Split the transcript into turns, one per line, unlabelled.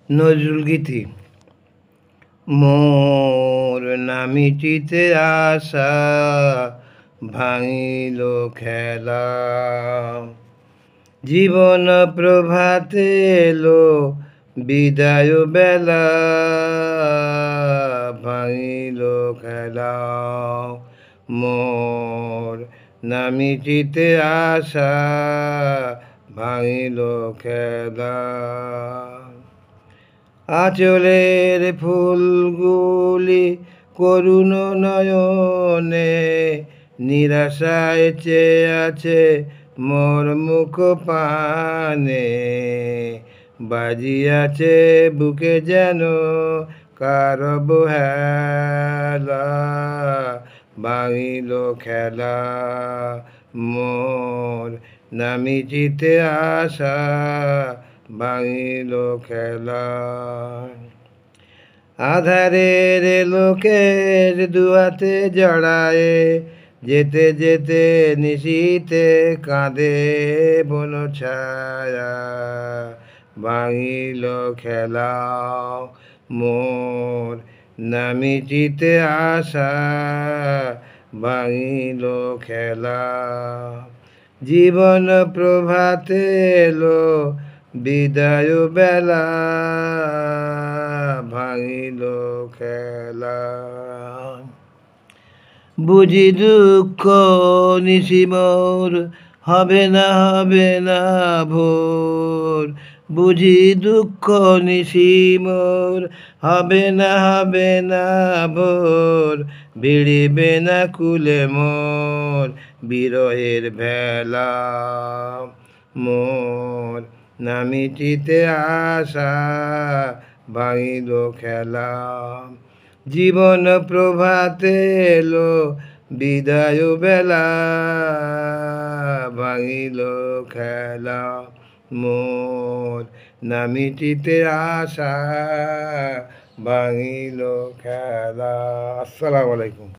নজরুল গীতি। মোর নামিটিতে আশা ভাঙিল খেলা, জীবন প্রভাতে এলো বিদায় বেলা, ভাঙিল খেলা। মোর নামিটিতে আশা ভাঙিল খেলা। আঁচলের ফুলগুলি করুণ নয়নে নিরাশায় চেয়ে আছে মোর মুখ পানে, বাজিয়াছে বুকে যেন কার অবহেলা, ভাঙিল খেলা। মোর নামিটিতে আশা ভাঙিল খেলা। আধারের লোকের দুয়াতে জড়ায়ে যেতে যেতে নিশীতে কাঁদে বন ছায়া, ভাঙিল খেলা। মোর নামিটিতে আশা ভাঙিল খেলা। জীবন প্রভাতে এলো বিদায় বেলা, ভাঙিল খেলা। বুঝি দুঃখ নিশি মোর হবে না ভোর, বুঝি দুঃখ নিশি মোর হবে না ভোর, ভিড়িবে না কুলে মোর বিরহের ভেলা। মোর নামিটিতে আশা ভাঙিল খেলা, জীবন প্রভাতে এলো বিদায় বেলা, ভাঙিল খেলা। মোর নামিটিতে আশা ভাঙিল খেলা। আসসালামু আলাইকুম।